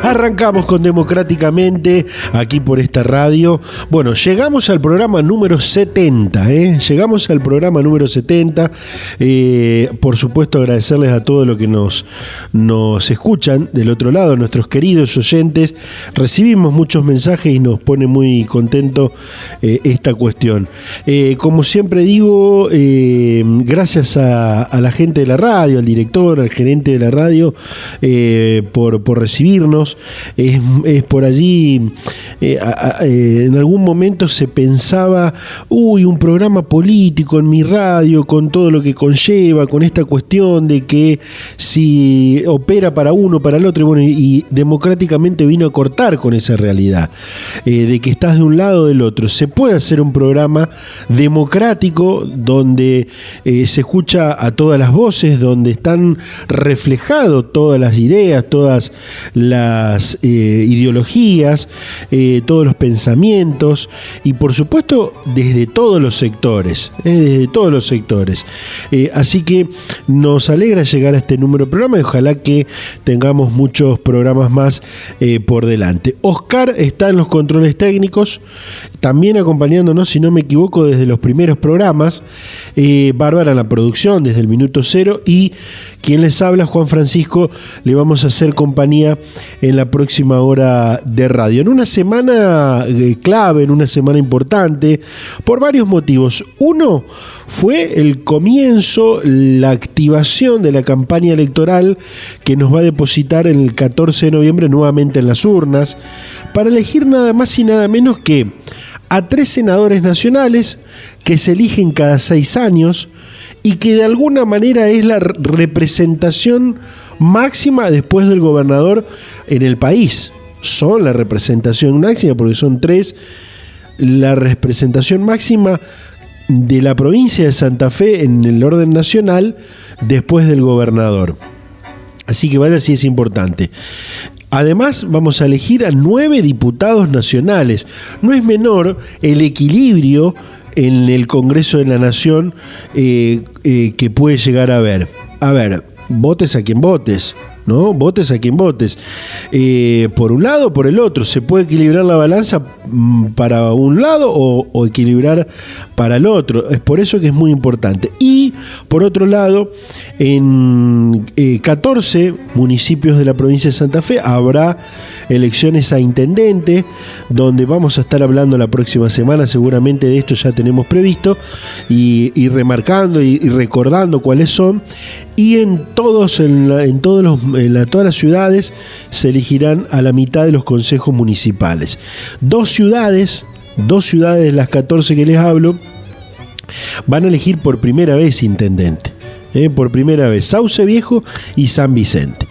Arrancamos con Democráticamente, aquí por esta radio. Bueno, llegamos al programa número 70, Llegamos al programa número 70. Por supuesto, agradecerles a todos los que nos escuchan del otro lado, nuestros queridos oyentes. Recibimos muchos mensajes y nos pone muy contento esta cuestión. Como siempre digo, gracias a la gente de la radio, al director, al gerente de la radio, por recibirnos. Es por allí, en algún momento se pensaba, un programa político en mi radio, con todo lo que conlleva, con esta cuestión de que si opera para uno, para el otro, y bueno, y democráticamente vino a cortar con esa realidad, de que estás de un lado o del otro. Se puede hacer un programa democrático donde se escucha a todas las voces, donde están reflejadas todas las ideas, todas las ideologías, todos los pensamientos y por supuesto desde todos los sectores, así que nos alegra llegar a este número de programa y ojalá que tengamos muchos programas más por delante. Oscar está en los controles técnicos, también acompañándonos, si no me equivoco, desde los primeros programas. Bárbara en la producción desde el minuto cero, y quien les habla, Juan Francisco, le vamos a hacer compañía en la próxima hora de radio. En una semana clave, en una semana importante, por varios motivos. Uno fue el comienzo, la activación de la campaña electoral que nos va a depositar el 14 de noviembre nuevamente en las urnas, para elegir nada más y nada menos que a 3 senadores nacionales que se eligen cada 6 años y que de alguna manera es la representación máxima después del gobernador en el país. Son la representación máxima porque son 3, la representación máxima de la provincia de Santa Fe en el orden nacional después del gobernador. Así que vaya si es importante. Además, vamos a elegir a 9 diputados nacionales. No es menor el equilibrio en el Congreso de la Nación que puede llegar a haber. A ver, votes a quien votes, ¿no? Votes a quien votes. Por un lado o por el otro. Se puede equilibrar la balanza para un lado o equilibrar para el otro. Es por eso que es muy importante. Y por otro lado, en 14 municipios de la provincia de Santa Fe habrá elecciones a intendente, donde vamos a estar hablando la próxima semana. Seguramente de esto ya tenemos previsto, y remarcando y recordando cuáles son. Y en todas las ciudades se elegirán a la mitad de los consejos municipales. Dos ciudades de las 14 que les hablo van a elegir por primera vez intendente. Por primera vez, Sauce Viejo y San Vicente.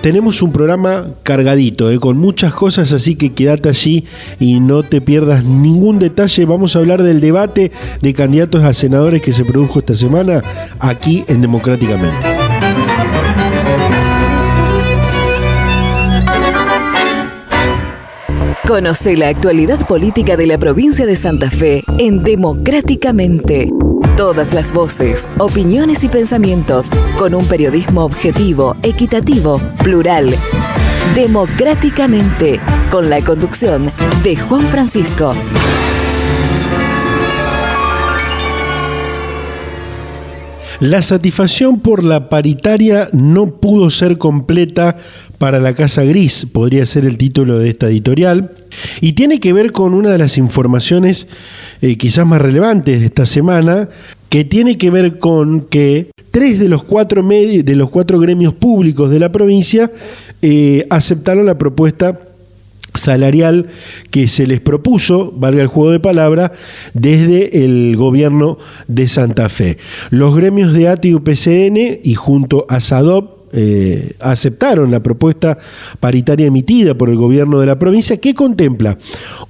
Tenemos un programa cargadito, con muchas cosas, así que quédate allí y no te pierdas ningún detalle. Vamos a hablar del debate de candidatos a senadores que se produjo esta semana aquí en Democráticamente. Conoce la actualidad política de la provincia de Santa Fe en Democráticamente. Todas las voces, opiniones y pensamientos con un periodismo objetivo, equitativo, plural. Democráticamente, con la conducción de Juan Francisco. La satisfacción por la paritaria no pudo ser completa para la Casa Gris, podría ser el título de esta editorial, y tiene que ver con una de las informaciones quizás más relevantes de esta semana, que tiene que ver con que 3 de los 4 gremios públicos de la provincia aceptaron la propuesta salarial que se les propuso, valga el juego de palabra, desde el gobierno de Santa Fe. Los gremios de ATE y UPCN y junto a SADOP aceptaron la propuesta paritaria emitida por el gobierno de la provincia, que contempla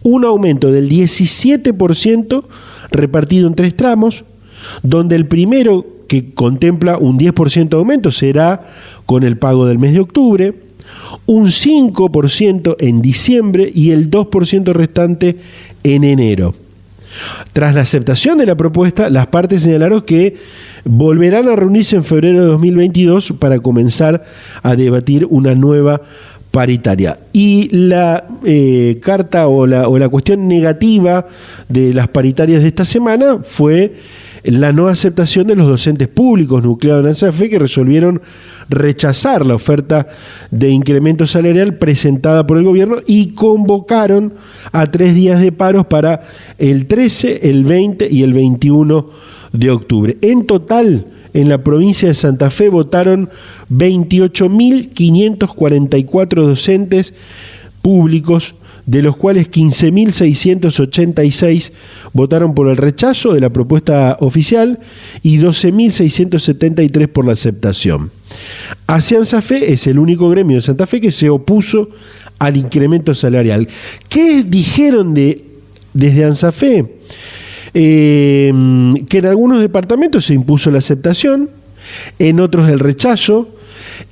un aumento del 17% repartido en 3 tramos, donde el primero, que contempla un 10% de aumento, será con el pago del mes de octubre, un 5% en diciembre y el 2% restante en enero. Tras la aceptación de la propuesta, las partes señalaron que volverán a reunirse en febrero de 2022 para comenzar a debatir una nueva paritaria. Y la carta o la cuestión negativa de las paritarias de esta semana fue la no aceptación de los docentes públicos nucleados en ANSAFE, que resolvieron rechazar la oferta de incremento salarial presentada por el gobierno y convocaron a 3 días de paros para el 13, el 20 y el 21 de octubre. En total, en la provincia de Santa Fe votaron 28.544 docentes públicos, de los cuales 15.686 votaron por el rechazo de la propuesta oficial y 12.673 por la aceptación. Hacia ANSAFE es el único gremio de Santa Fe que se opuso al incremento salarial. ¿Qué dijeron desde ANSAFE? Que en algunos departamentos se impuso la aceptación, en otros el rechazo,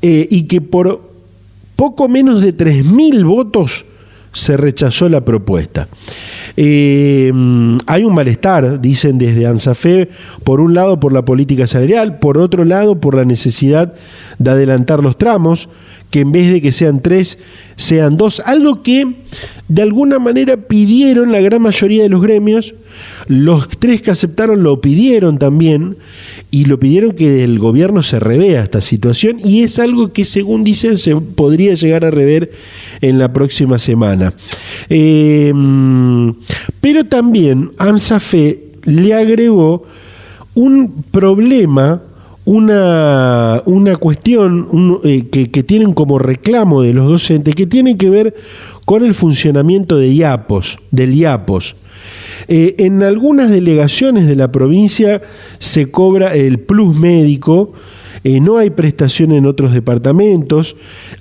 y que por poco menos de 3.000 votos se rechazó la propuesta. Hay un malestar, dicen desde ANSAFE, por un lado por la política salarial, por otro lado por la necesidad de adelantar los tramos, que en vez de que sean 3, sean 2, algo que de alguna manera pidieron la gran mayoría de los gremios. Los 3 que aceptaron lo pidieron también, y lo pidieron que el gobierno se revea esta situación, y es algo que, según dicen, se podría llegar a rever en la próxima semana. Pero también ANSAFE le agregó un problema, una cuestión que tienen como reclamo de los docentes, que tiene que ver con el funcionamiento del IAPOS. En algunas delegaciones de la provincia se cobra el plus médico, no hay prestación en otros departamentos,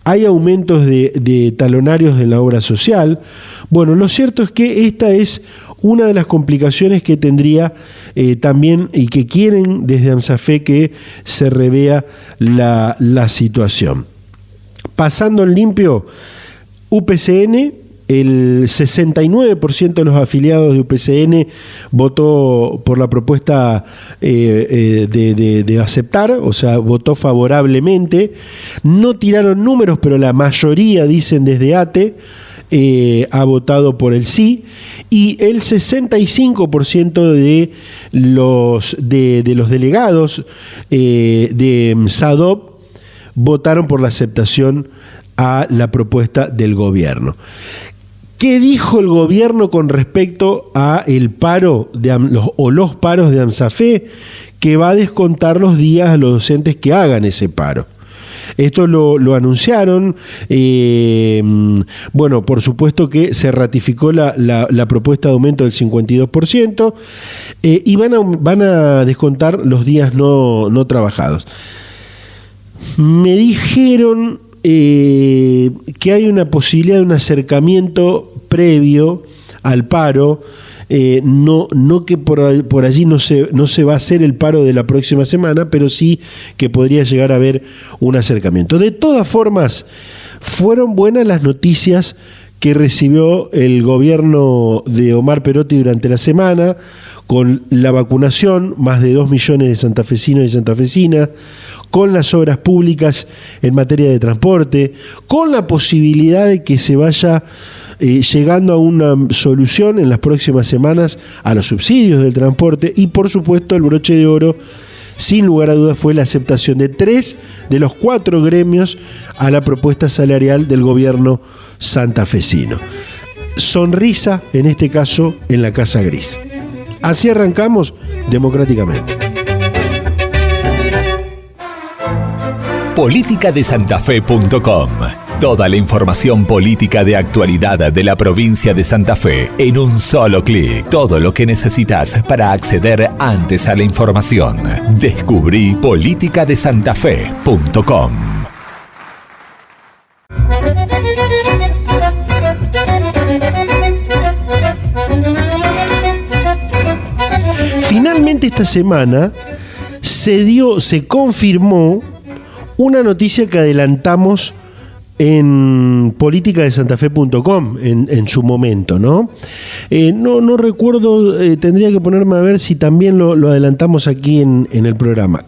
hay aumentos de talonarios en la obra social. Bueno, lo cierto es que esta es una de las complicaciones que tendría también, y que quieren desde ANSAFE que se revea la situación. Pasando en limpio, UPCN, el 69% de los afiliados de UPCN votó por la propuesta de aceptar, o sea, votó favorablemente. No tiraron números, pero la mayoría, dicen desde ATE, ha votado por el sí, y el 65% de los delegados de SADOP votaron por la aceptación a la propuesta del gobierno. ¿Qué dijo el gobierno con respecto a el paro los paros de ANSAFE? Que va a descontar los días a los docentes que hagan ese paro. Esto lo anunciaron. Bueno, por supuesto que se ratificó la propuesta de aumento del 52%, y van a descontar los días no trabajados. Me dijeron que hay una posibilidad de un acercamiento previo al paro, no que por allí no se va a hacer el paro de la próxima semana, pero sí que podría llegar a haber un acercamiento. De todas formas, fueron buenas las noticias que recibió el gobierno de Omar Perotti durante la semana, con la vacunación, más de 2 millones de santafesinos y santafesinas, con las obras públicas en materia de transporte, con la posibilidad de que se vaya llegando a una solución en las próximas semanas a los subsidios del transporte, y por supuesto el broche de oro, sin lugar a dudas, fue la aceptación de 3 de los 4 gremios a la propuesta salarial del gobierno santafesino. Sonrisa, en este caso, en la Casa Gris. Así arrancamos democráticamente. Politicadesantafe.com. Toda la información política de actualidad de la provincia de Santa Fe en un solo clic. Todo lo que necesitas para acceder antes a la información. Descubrí politicadesantafe.com. Finalmente esta semana se confirmó una noticia que adelantamos en politicadesantafe.com en su momento, ¿no? No recuerdo, tendría que ponerme a ver si también lo adelantamos aquí en el programa.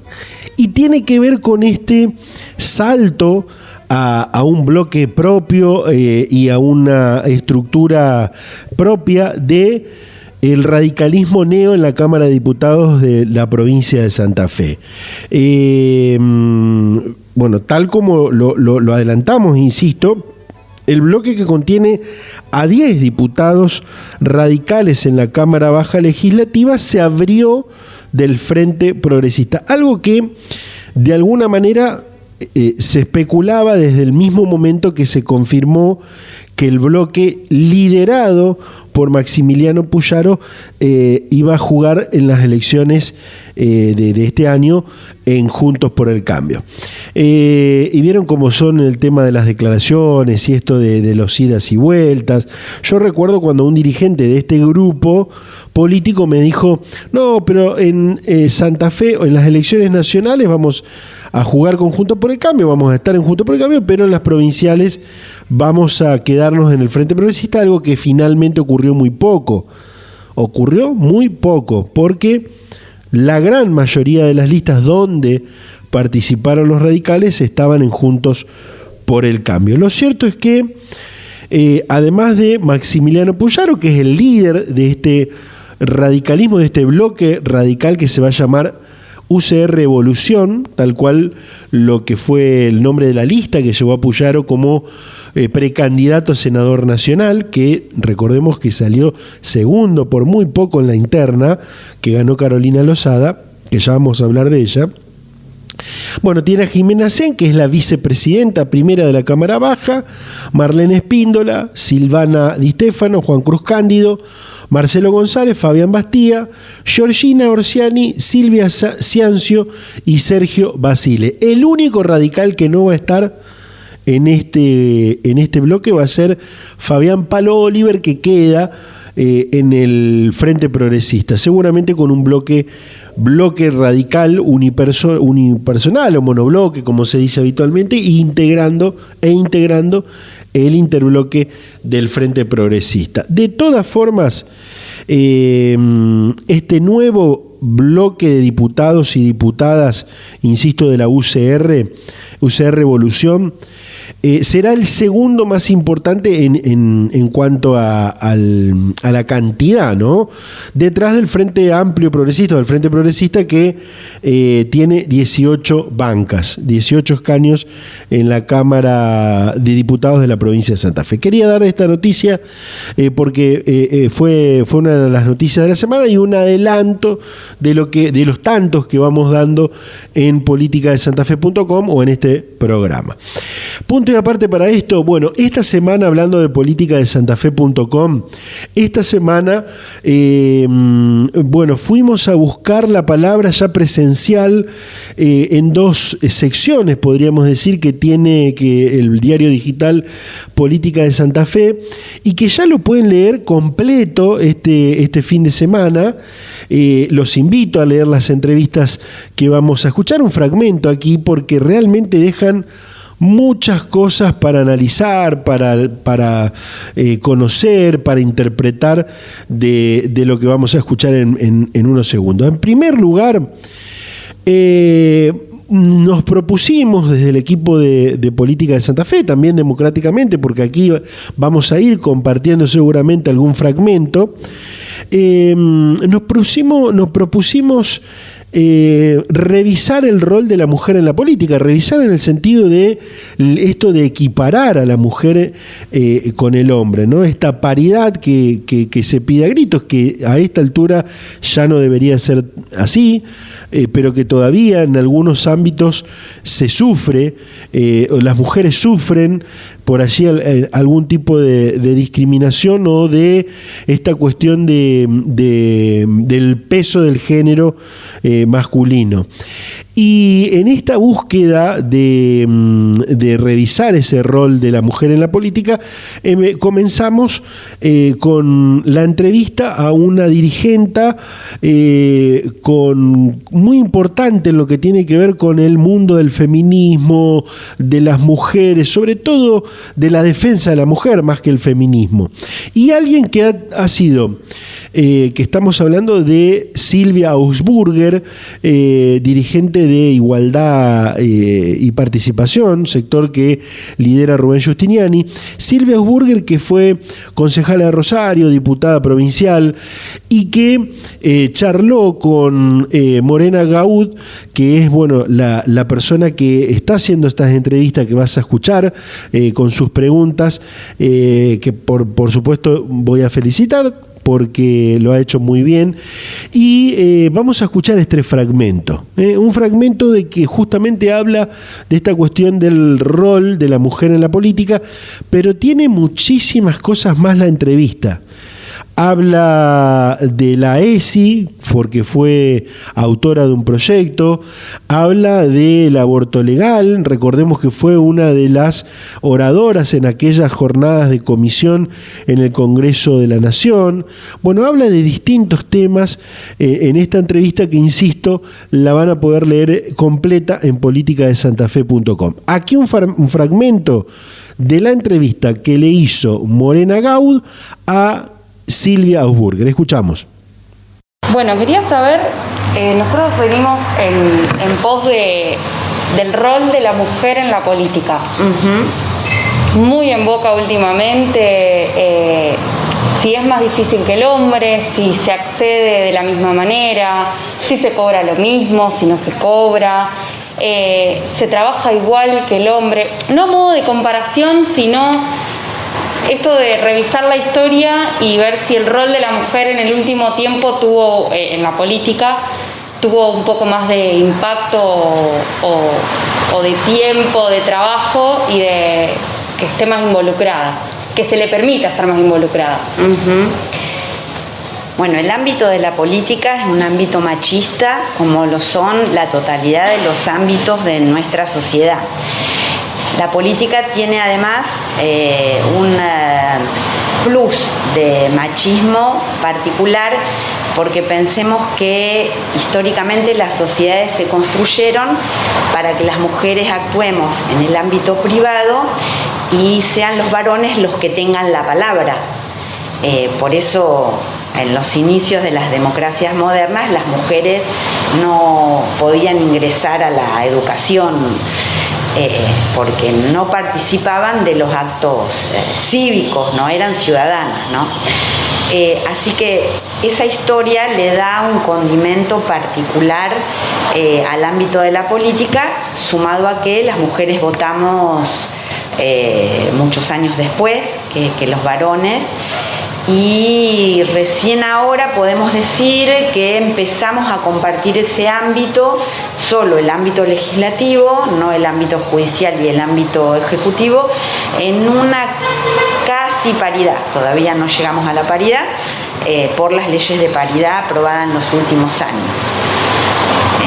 Y tiene que ver con este salto a un bloque propio y a una estructura propia de el radicalismo neo en la Cámara de Diputados de la provincia de Santa Fe. Bueno, tal como lo adelantamos, insisto, el bloque que contiene a 10 diputados radicales en la Cámara Baja Legislativa se abrió del Frente Progresista, algo que de alguna manera se especulaba desde el mismo momento que se confirmó que el bloque liderado por Maximiliano Puyaro iba a jugar en las elecciones de este año en Juntos por el Cambio. Y vieron cómo son el tema de las declaraciones y esto de los idas y vueltas. Yo recuerdo cuando un dirigente de este grupo político me dijo, no, pero en Santa Fe o en las elecciones nacionales vamos a jugar con Juntos por el Cambio, vamos a estar en Juntos por el Cambio, pero en las provinciales vamos a quedarnos en el Frente Progresista, algo que finalmente ocurrió muy poco. Ocurrió muy poco, porque la gran mayoría de las listas donde participaron los radicales estaban en Juntos por el Cambio. Lo cierto es que, además de Maximiliano Puyaro, que es el líder de este radicalismo, de este bloque radical que se va a llamar UCR Evolución, tal cual lo que fue el nombre de la lista que llevó a Puyaro como precandidato a senador nacional, que recordemos que salió segundo por muy poco en la interna, que ganó Carolina Lozada, que ya vamos a hablar de ella. Bueno, tiene a Jimena Sen, que es la vicepresidenta primera de la Cámara Baja, Marlene Espíndola, Silvana Di Stefano, Juan Cruz Cándido, Marcelo González, Fabián Bastía, Georgina Orsiani, Silvia Ciancio y Sergio Basile. El único radical que no va a estar en este bloque va a ser Fabián Palo Oliver, que queda en el Frente Progresista, seguramente con un bloque radical unipersonal o monobloque, como se dice habitualmente, integrando el interbloque del Frente Progresista. De todas formas, este nuevo bloque de diputados y diputadas, insisto, de la UCR Evolución, será el segundo más importante en cuanto a la cantidad, ¿no? Detrás del Frente Amplio Progresista, del Frente Progresista, que tiene 18 bancas, 18 escaños en la Cámara de Diputados de la provincia de Santa Fe. Quería dar esta noticia porque fue una de las noticias de la semana y un adelanto de los tantos que vamos dando en politicadesantafe.com o en este programa. Punto y aparte para esto, bueno, esta semana, hablando de politicadesantafe.com, esta semana, fuimos a buscar la palabra ya presencial en dos secciones, podríamos decir, que tiene el diario digital Política de Santa Fe, y que ya lo pueden leer completo este fin de semana. Los invito a leer las entrevistas que vamos a escuchar, un fragmento aquí, porque realmente dejan muchas cosas para analizar, para conocer, para interpretar de lo que vamos a escuchar en unos segundos. En primer lugar, nos propusimos desde el equipo de Política de Santa Fe, también democráticamente, porque aquí vamos a ir compartiendo seguramente algún fragmento, nos propusimos revisar el rol de la mujer en la política, revisar en el sentido de esto de equiparar a la mujer con el hombre, ¿no? Esta paridad que se pide a gritos, que a esta altura ya no debería ser así, pero que todavía en algunos ámbitos se sufre, las mujeres sufren por allí algún tipo de discriminación o de esta cuestión del peso del género masculino. Y en esta búsqueda de revisar ese rol de la mujer en la política, comenzamos con la entrevista a una dirigenta muy importante en lo que tiene que ver con el mundo del feminismo, de las mujeres, sobre todo de la defensa de la mujer más que el feminismo. Y alguien que ha sido, que estamos hablando de Silvia Augusburger, dirigente de Igualdad y Participación, sector que lidera Rubén Giustiniani. Silvia Augusburger, que fue concejala de Rosario, diputada provincial, y que charló con Morena Gaud, que es la persona que está haciendo estas entrevistas que vas a escuchar, con sus preguntas, que por supuesto voy a felicitar, porque lo ha hecho muy bien. Y vamos a escuchar este fragmento, un fragmento de que justamente habla de esta cuestión del rol de la mujer en la política, pero tiene muchísimas cosas más la entrevista. Habla de la ESI, porque fue autora de un proyecto. Habla del aborto legal. Recordemos que fue una de las oradoras en aquellas jornadas de comisión en el Congreso de la Nación. Bueno, habla de distintos temas en esta entrevista que, insisto, la van a poder leer completa en politicadesantafe.com. Aquí un fragmento de la entrevista que le hizo Morena Gaud a Silvia Augusburger. Escuchamos. Bueno, quería saber, nosotros venimos en pos del rol de la mujer en la política. Uh-huh. Muy en boca últimamente, si es más difícil que el hombre, si se accede de la misma manera, si se cobra lo mismo, si no se cobra, se trabaja igual que el hombre. No a modo de comparación, sino esto de revisar la historia y ver si el rol de la mujer en el último tiempo tuvo, en la política, tuvo un poco más de impacto o de tiempo, de trabajo y de que esté más involucrada, que se le permita estar más involucrada. Uh-huh. Bueno, el ámbito de la política es un ámbito machista, como lo son la totalidad de los ámbitos de nuestra sociedad. La política tiene además un plus de machismo particular, porque pensemos que históricamente las sociedades se construyeron para que las mujeres actuemos en el ámbito privado y sean los varones los que tengan la palabra. Por eso, en los inicios de las democracias modernas, las mujeres no podían ingresar a la educación, porque no participaban de los actos cívicos, no eran ciudadanas, ¿no? Así que esa historia le da un condimento particular al ámbito de la política, sumado a que las mujeres votamos muchos años después que los varones. Y recién ahora podemos decir que empezamos a compartir ese ámbito, solo el ámbito legislativo, no el ámbito judicial y el ámbito ejecutivo, en una casi paridad. Todavía no llegamos a la paridad por las leyes de paridad aprobadas en los últimos años.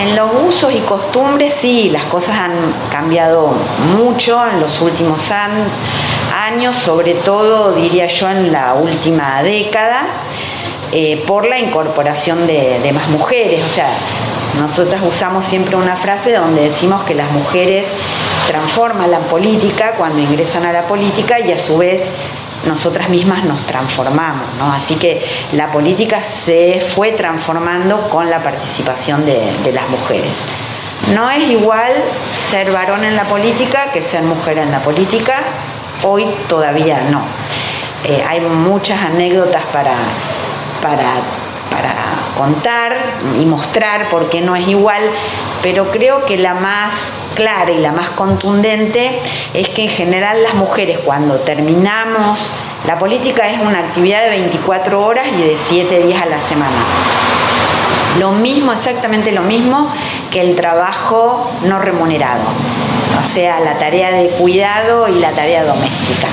En los usos y costumbres, sí, las cosas han cambiado mucho en los últimos años, sobre todo, diría yo, en la última década, por la incorporación de más mujeres. O sea, nosotras usamos siempre una frase donde decimos que las mujeres transforman la política cuando ingresan a la política y a su vez nosotras mismas nos transformamos, ¿no? Así que la política se fue transformando con la participación de las mujeres. No es igual ser varón en la política que ser mujer en la política. Hoy todavía no. Hay muchas anécdotas para contar y mostrar por qué no es igual, pero creo que la más clara y la más contundente es que en general las mujeres, cuando terminamos, la política es una actividad de 24 horas y de 7 días a la semana. Lo mismo, exactamente lo mismo que el trabajo no remunerado, o sea, la tarea de cuidado y la tarea doméstica.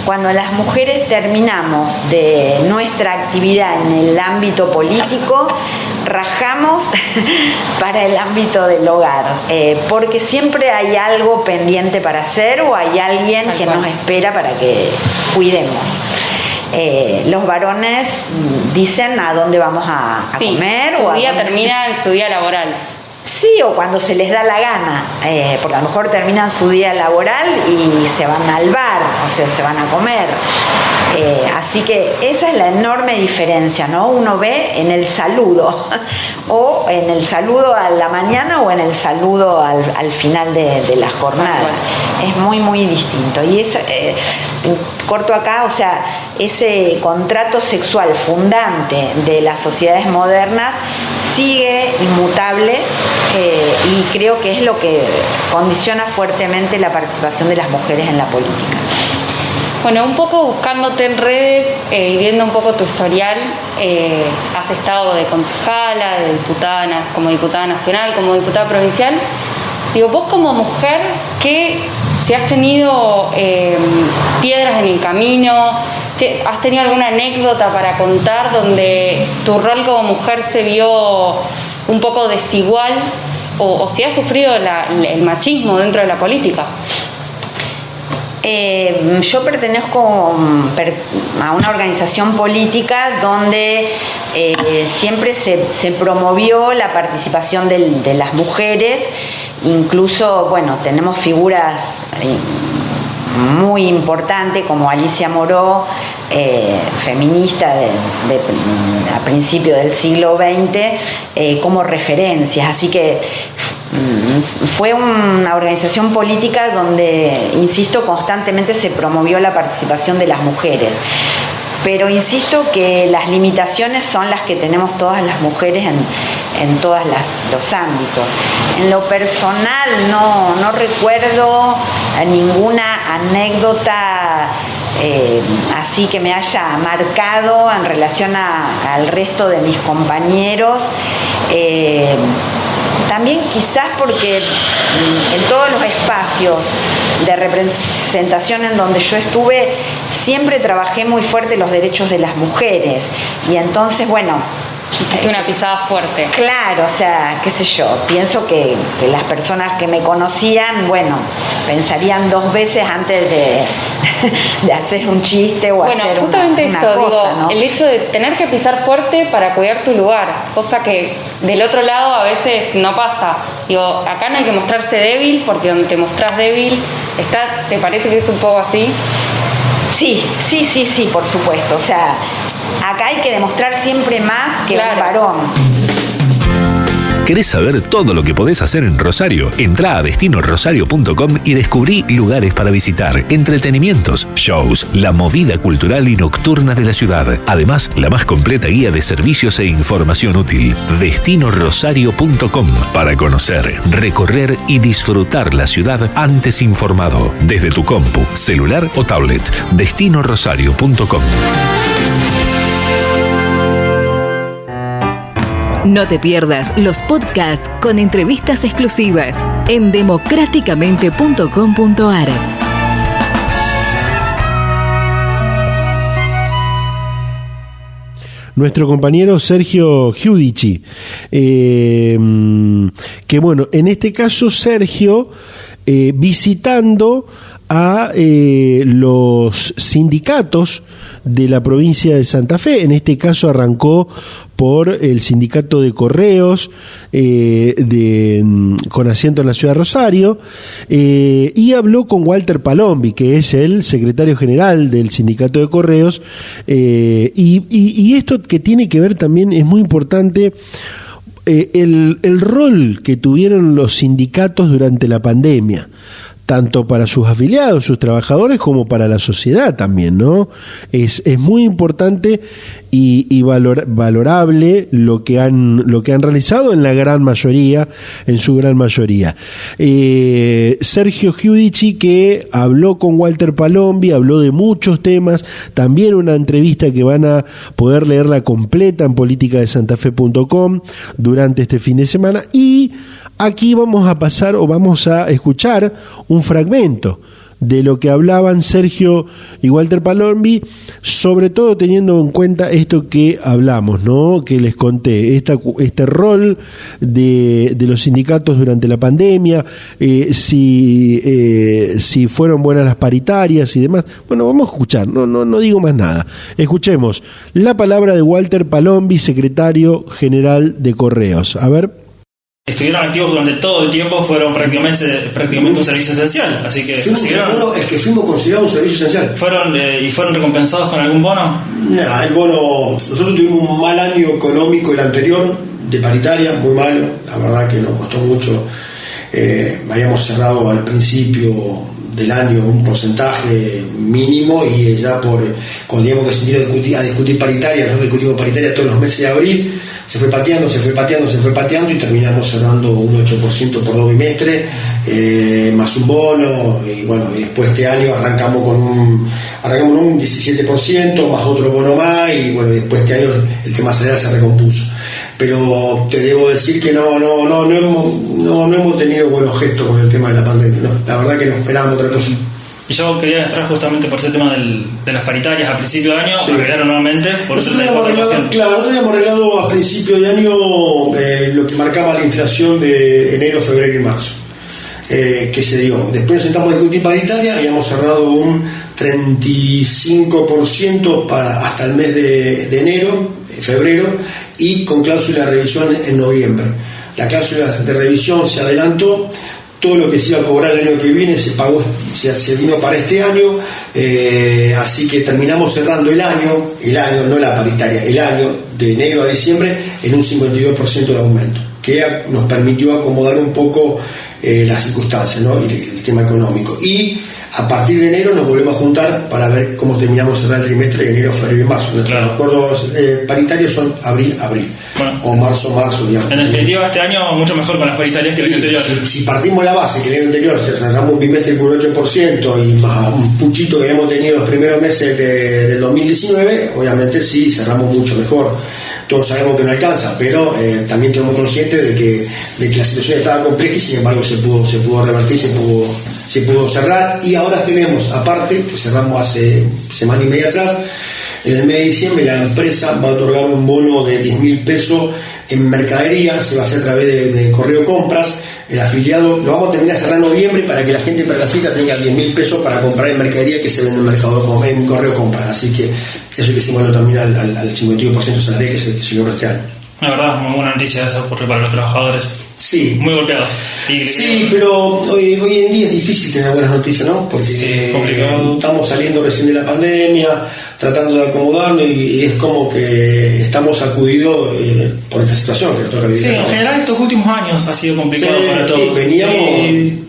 cuando las mujeres terminamos de nuestra actividad en el ámbito político, rajamos para el ámbito del hogar, porque siempre hay algo pendiente para hacer o hay alguien que nos espera para que cuidemos. Los varones dicen a dónde vamos a comer. Su día termina en su día laboral. Sí, o cuando se les da la gana, porque a lo mejor terminan su día laboral y se van al bar, o sea, se van a comer. Así que esa es la enorme diferencia, ¿no? Uno ve en el saludo, o en el saludo a la mañana o en el saludo al final de la jornada. Es muy, muy distinto. Y es, corto acá, o sea, ese contrato sexual fundante de las sociedades modernas sigue inmutable, y creo que es lo que condiciona fuertemente la participación de las mujeres en la política. Bueno, un poco buscándote en redes y viendo un poco tu historial, has estado de concejala, de diputada, como diputada nacional, como diputada provincial. Digo, vos como mujer, si has tenido piedras en el camino, si has tenido alguna anécdota para contar donde tu rol como mujer se vio un poco desigual, o si has sufrido el machismo dentro de la política. Yo pertenezco a una organización política donde siempre se promovió la participación de las mujeres. Incluso, bueno, tenemos figuras muy importantes como Alicia Moró, feminista a principios del siglo XX, como referencias. Así que fue una organización política donde, insisto, constantemente se promovió la participación de las mujeres. Pero insisto que las limitaciones son las que tenemos todas las mujeres en todos los ámbitos. En lo personal no recuerdo ninguna anécdota así que me haya marcado en relación al resto de mis compañeros. También quizás porque en todos los espacios de representación en donde yo estuve, siempre trabajé muy fuerte los derechos de las mujeres. Y entonces, bueno... Hiciste una pisada fuerte. Claro, o sea, qué sé yo, pienso que las personas que me conocían, bueno, pensarían dos veces antes de hacer un chiste o hacer justamente una esto, cosa, digo, ¿no? El hecho de tener que pisar fuerte para cuidar tu lugar, cosa que del otro lado a veces no pasa. Digo, acá no hay que mostrarse débil, porque donde te mostrás débil, ¿te parece que es un poco así? Sí, por supuesto. O sea, acá hay que demostrar siempre más que un varón. ¿Querés saber todo lo que podés hacer en Rosario? Entrá a destinorosario.com y descubrí lugares para visitar, entretenimientos, shows, la movida cultural y nocturna de la ciudad. Además, la más completa guía de servicios e información útil. destinorosario.com para conocer, recorrer y disfrutar la ciudad antes informado. Desde tu compu, celular o tablet. destinorosario.com. No te pierdas los podcasts con entrevistas exclusivas en democráticamente.com.ar. Nuestro compañero Sergio Giudici, que bueno, en este caso Sergio visitando a los sindicatos de la provincia de Santa Fe. En este caso arrancó por el sindicato de correos con asiento en la ciudad de Rosario, y habló con Walter Palombi, que es el secretario general del sindicato de correos, y esto que tiene que ver también es muy importante. El rol que tuvieron los sindicatos durante la pandemia, tanto para sus afiliados, sus trabajadores, como para la sociedad también, ¿no? Es muy importante y valorable lo que han realizado en su gran mayoría. Sergio Giudici, que habló con Walter Palombi, habló de muchos temas, también una entrevista que van a poder leerla completa en politicadesantafe.com durante este fin de semana, y aquí vamos a escuchar un fragmento de lo que hablaban Sergio y Walter Palombi, sobre todo teniendo en cuenta esto que hablamos, ¿no? Que les conté, este rol de los sindicatos durante la pandemia, si fueron buenas las paritarias y demás. Bueno, vamos a escuchar, no digo más nada. Escuchemos la palabra de Walter Palombi, secretario general de Correos. A ver. Estuvieron activos durante todo el tiempo, fueron prácticamente un servicio esencial, así que fuimos considerados un servicio esencial. ¿Fueron recompensados con algún bono? No, el bono, nosotros tuvimos un mal año económico el anterior, de paritaria, muy malo, la verdad que nos costó mucho. Habíamos cerrado al principio del año un porcentaje mínimo y ya cuando teníamos que sentir a discutir paritaria, nosotros discutimos paritaria todos los meses de abril, se fue pateando y terminamos cerrando un 8% por 2 bimestres, más un bono, y bueno, y después este año arrancamos con un 17%, más otro bono más, y bueno, después este año el tema salarial se recompuso. Pero te debo decir que no hemos tenido buenos gestos con el tema de la pandemia, no, la verdad que no esperábamos otra cosa. Y yo quería entrar justamente por ese tema de las paritarias a principio de año, sí. Arreglaron nuevamente por un 34%. Nosotros habíamos arreglado a principio de año lo que marcaba la inflación de enero, febrero y marzo, que se dio. Después nos sentamos a discutir paritaria, habíamos cerrado un 35% hasta el mes de enero, febrero, y con cláusula de revisión en noviembre. La cláusula de revisión se adelantó, todo lo que se iba a cobrar el año que viene se pagó, se vino para este año, así que terminamos cerrando el año, no la paritaria, el año de enero a diciembre en un 52% de aumento, que nos permitió acomodar un poco las circunstancias, ¿no? Y el tema económico. Y a partir de enero nos volvemos a juntar para ver cómo terminamos de cerrar el trimestre de enero, febrero y marzo. Claro. Los acuerdos paritarios son abril, bueno, o marzo, digamos. En definitiva, este año mucho mejor con las paritarias que el año anterior. Si partimos la base que el año anterior cerramos un bimestre con un 8% y más un puchito que habíamos tenido los primeros meses del 2019, obviamente sí, cerramos mucho mejor. Todos sabemos que no alcanza, pero también tenemos conscientes de que la situación estaba compleja y sin embargo se pudo revertir, se pudo cerrar. Y ahora tenemos, aparte, que cerramos hace semana y media atrás, en el mes de diciembre la empresa va a otorgar un bono de 10.000 pesos en mercadería, se va a hacer a través de Correo Compras. El afiliado lo vamos a terminar de cerrar en noviembre para que la gente perfecta tenga 10.000 pesos para comprar en mercadería que se vende en Correo Compras. Así que eso hay que sumarlo también al 52% salarial que se logró este año. La verdad, muy buena noticia esa para los trabajadores. Sí. Muy golpeados. Sí, pero hoy en día es difícil tener buenas noticias, ¿no? Porque estamos saliendo recién de la pandemia, tratando de acomodarnos y es como que estamos sacudidos por esta situación que nos toca vivir. Sí, en general estos últimos años ha sido complicado para todos. Veníamos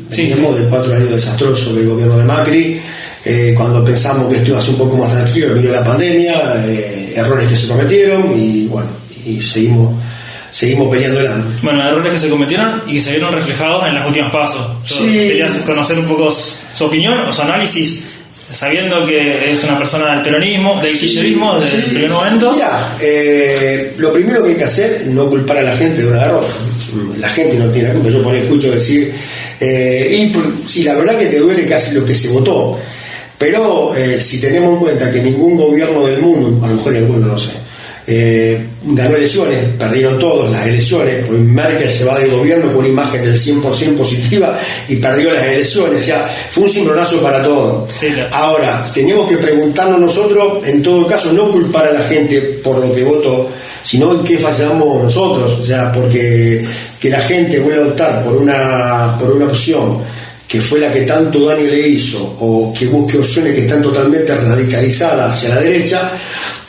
de 4 años desastrosos del gobierno de Macri. Cuando pensamos que esto iba a ser un poco más tranquilo, vino la pandemia, errores que se cometieron y bueno, y seguimos peleándola. Bueno, errores que se cometieron y que se vieron reflejados en los últimos pasos. Yo quería conocer un poco su opinión o su análisis, sabiendo que es una persona del peronismo, del kirchnerismo, desde el primer momento. Mira, lo primero que hay que hacer es no culpar a la gente de una derrota. La gente no tiene la culpa. Yo por ahí escucho decir, sí, la verdad que te duele casi lo que se votó. Pero si tenemos en cuenta que ningún gobierno del mundo, a lo mejor alguno no sé, ganó elecciones, perdieron todos las elecciones, pues Merkel se va del gobierno con una imagen del 100% positiva y perdió las elecciones, o sea, fue un cimbronazo para todo. Sí, claro. Ahora, tenemos que preguntarnos nosotros, en todo caso, no culpar a la gente por lo que votó, sino en qué fallamos nosotros, o sea, porque que la gente vuelva a optar por una opción que fue la que tanto daño le hizo, o que busque opciones que están totalmente radicalizadas hacia la derecha,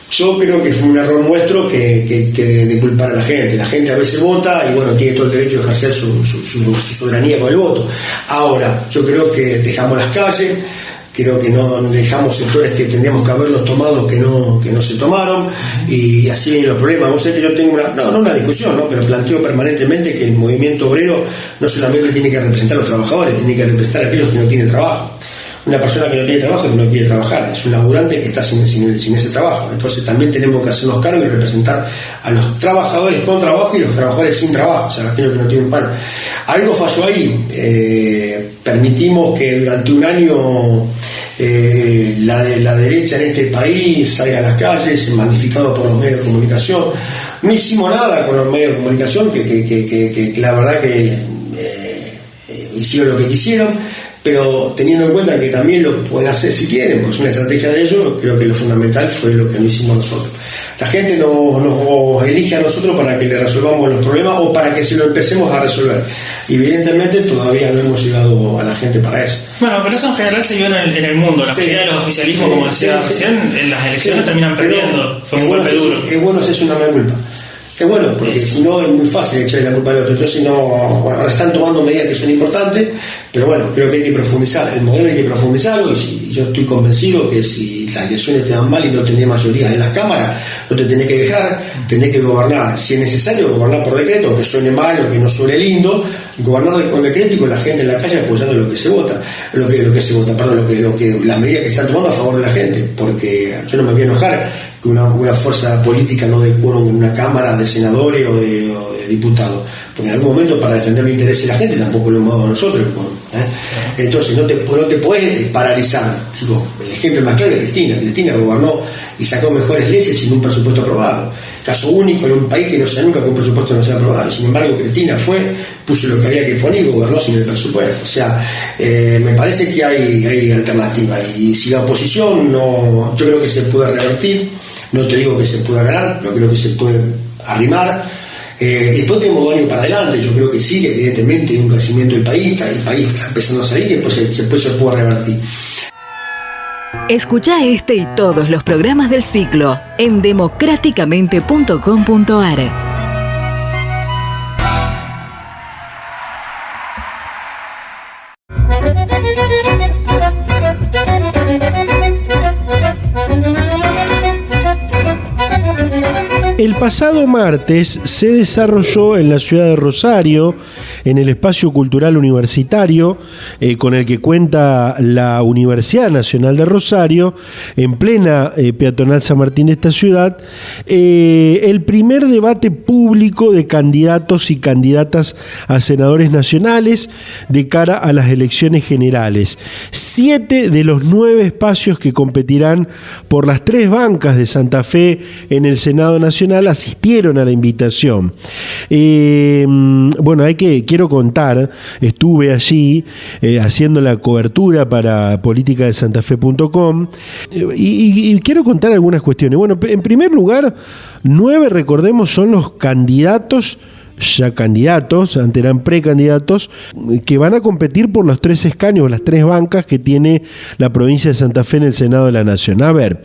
yo creo que fue un error nuestro que de culpar a la gente. La gente a veces vota y bueno, tiene todo el derecho de ejercer su soberanía con el voto. Ahora, yo creo que dejamos las calles, creo que no dejamos sectores que tendríamos que haberlos tomado que no se tomaron, y así vienen los problemas. Vos sabés que yo tengo una discusión, ¿no? Pero planteo permanentemente que el movimiento obrero no solamente tiene que representar a los trabajadores, tiene que representar a aquellos que no tienen trabajo. una persona que no tiene trabajo y que no quiere trabajar, es un laburante que está sin ese trabajo. Entonces también tenemos que hacernos cargo y representar a los trabajadores con trabajo y los trabajadores sin trabajo, o sea, aquellos que no tienen pan. Algo falló ahí, permitimos que durante un año la derecha en este país salga a las calles, magnificado por los medios de comunicación. No hicimos nada con los medios de comunicación, que la verdad que hicieron lo que quisieron, pero teniendo en cuenta que también lo pueden hacer si quieren, pues es una estrategia de ellos. Creo que lo fundamental fue lo que no hicimos nosotros. La gente nos elige a nosotros para que le resolvamos los problemas o para que se lo empecemos a resolver. Evidentemente todavía no hemos llegado a la gente para eso. Bueno, pero eso en general se vio en el mundo. La mayoría de los oficialismos, como decía recién, en las elecciones terminan perdiendo. Fue un golpe duro. Es bueno hacerse una mea culpa. Es bueno, porque si no es muy fácil echarle la culpa al otro. Entonces ahora están tomando medidas que son importantes, pero bueno, creo que hay que profundizar. El modelo hay que profundizarlo, y yo estoy convencido que si las elecciones te dan mal y no tenés mayoría en las cámaras, no te tenés que dejar, tenés que gobernar. Si es necesario, gobernar por decreto, aunque suene mal o que no suene lindo, gobernar con decreto y con la gente en la calle apoyando lo que se vota, las medidas que se están tomando a favor de la gente, porque yo no me voy a enojar que una fuerza política no dé quórum en una cámara de senadores o de diputados, porque en algún momento para defender los intereses de la gente tampoco lo hemos dado nosotros, entonces no te puedes paralizar. Digo, el ejemplo más claro es Cristina gobernó y sacó mejores leyes sin un presupuesto aprobado, caso único en un país que no sea nunca que un presupuesto no sea aprobado. Sin embargo, Cristina puso lo que había que poner y gobernó sin el presupuesto. O sea, me parece que hay alternativa, y si la oposición no, yo creo que se puede revertir. No te digo que se pueda ganar, pero creo que se puede arrimar. Después tenemos 2 años para adelante. Yo creo que sí, que evidentemente hay un crecimiento del país, el país está empezando a salir, y después se puede revertir. Escucha este y todos los programas del ciclo en democráticamente.com.ar. El pasado martes se desarrolló en la ciudad de Rosario, en el espacio cultural universitario con el que cuenta la Universidad Nacional de Rosario, en plena peatonal San Martín de esta ciudad, el primer debate público de candidatos y candidatas a senadores nacionales de cara a las elecciones generales. 7 de los 9 espacios que competirán por las 3 bancas de Santa Fe en el Senado Nacional asistieron a la invitación. Bueno, quiero contar, estuve allí haciendo la cobertura para políticadesantafe.com y quiero contar algunas cuestiones. Bueno, en primer lugar, 9, recordemos, son los candidatos, ya candidatos, antes eran precandidatos, que van a competir por los 3 escaños, las 3 bancas que tiene la provincia de Santa Fe en el Senado de la Nación. A ver,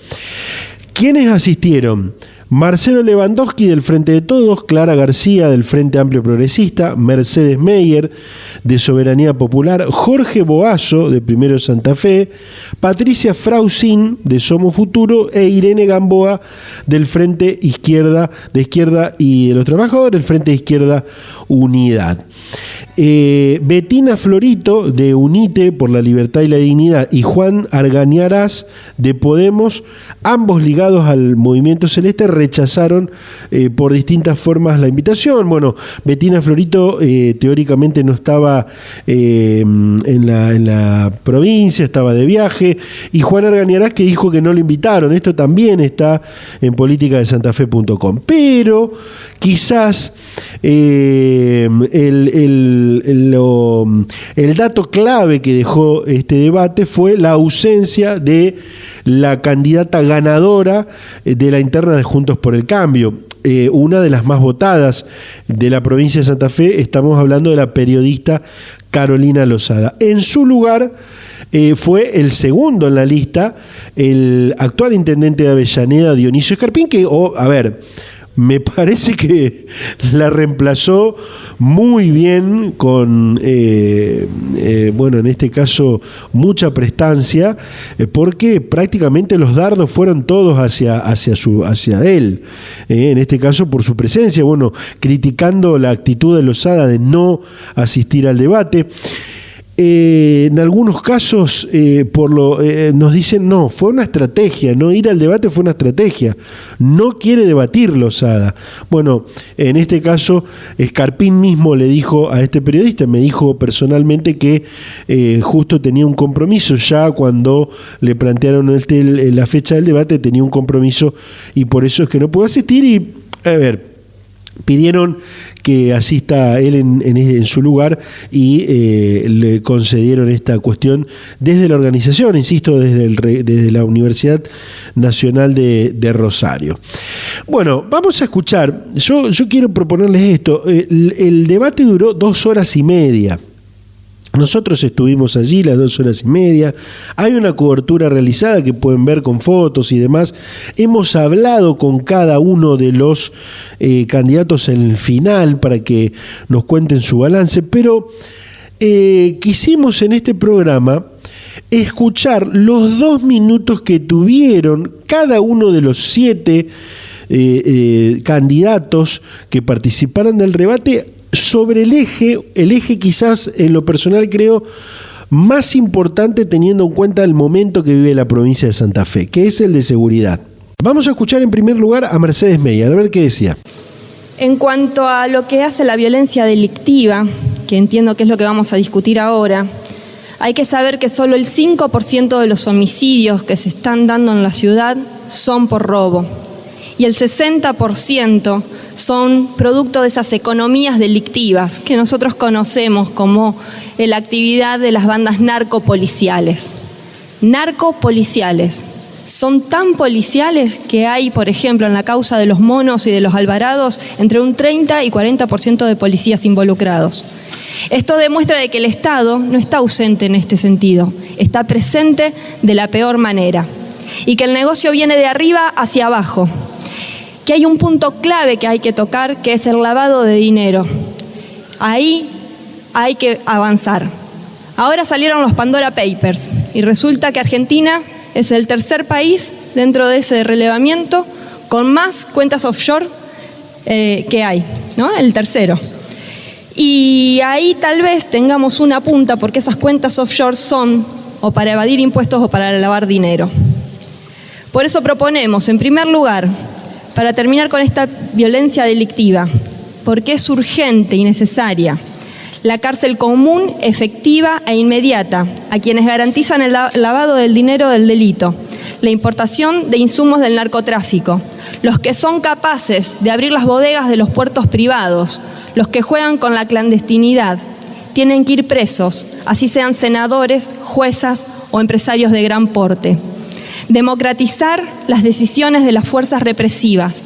¿quiénes asistieron? Marcelo Lewandowski del Frente de Todos, Clara García del Frente Amplio Progresista, Mercedes Meyer de Soberanía Popular, Jorge Boazo de Primero Santa Fe, Patricia Frausín de Somos Futuro e Irene Gamboa del Frente de Izquierda y de los Trabajadores, el Frente de Izquierda Unidad. Betina Florito de UNITE por la Libertad y la Dignidad y Juan Argañarás de Podemos, ambos ligados al Movimiento Celeste, rechazaron por distintas formas la invitación. Bueno, Betina Florito teóricamente no estaba en la provincia, estaba de viaje, y Juan Argañarás, que dijo que no lo invitaron. Esto también está en políticadesantafe.com. Pero quizás el dato clave que dejó este debate fue la ausencia de la candidata ganadora de la interna de Juntos por el Cambio, una de las más votadas de la provincia de Santa Fe. Estamos hablando de la periodista Carolina Lozada. En su lugar fue el segundo en la lista el actual intendente de Avellaneda, Dionisio Escarpín, que, me parece que la reemplazó muy bien con, en este caso, mucha prestancia, porque prácticamente los dardos fueron todos hacia él, en este caso por su presencia, criticando la actitud de Lozada de no asistir al debate. En algunos casos nos dicen, no, fue una estrategia, no ir al debate fue una estrategia, no quiere debatir Lozada. Bueno, en este caso, Scarpín mismo le dijo a este periodista, me dijo personalmente que justo tenía un compromiso, ya cuando le plantearon la fecha del debate tenía un compromiso y por eso es que no pudo asistir y, a ver, pidieron que asista él en su lugar y le concedieron esta cuestión desde la organización, insisto, desde la Universidad Nacional de Rosario. Bueno, vamos a escuchar, yo quiero proponerles esto, el debate duró 2 horas y media. Nosotros estuvimos allí las 2 horas y media, hay una cobertura realizada que pueden ver con fotos y demás, hemos hablado con cada uno de los candidatos en el final para que nos cuenten su balance, pero quisimos en este programa escuchar los 2 minutos que tuvieron cada uno de los 7 candidatos que participaron del debate sobre el eje quizás en lo personal creo más importante teniendo en cuenta el momento que vive la provincia de Santa Fe, que es el de seguridad. Vamos a escuchar en primer lugar a Mercedes Meyer, a ver qué decía. En cuanto a lo que hace la violencia delictiva, que entiendo que es lo que vamos a discutir ahora, hay que saber que solo el 5% de los homicidios que se están dando en la ciudad son por robo y el 60% son producto de esas economías delictivas que nosotros conocemos como la actividad de las bandas narcopoliciales. Narcopoliciales. Son tan policiales que hay, por ejemplo, en la causa de los monos y de los alvarados, entre un 30 y 40% de policías involucrados. Esto demuestra de que el Estado no está ausente en este sentido, está presente de la peor manera y que el negocio viene de arriba hacia abajo. Que hay un punto clave que hay que tocar, que es el lavado de dinero. Ahí hay que avanzar. Ahora salieron los Pandora Papers y resulta que Argentina es el tercer país dentro de ese relevamiento con más cuentas offshore que hay, ¿no? El tercero. Y ahí tal vez tengamos una punta porque esas cuentas offshore son o para evadir impuestos o para lavar dinero. Por eso proponemos, en primer lugar, para terminar con esta violencia delictiva, porque es urgente y necesaria, la cárcel común, efectiva e inmediata a quienes garantizan el lavado del dinero del delito, la importación de insumos del narcotráfico, los que son capaces de abrir las bodegas de los puertos privados, los que juegan con la clandestinidad, tienen que ir presos, así sean senadores, juezas o empresarios de gran porte. Democratizar las decisiones de las fuerzas represivas,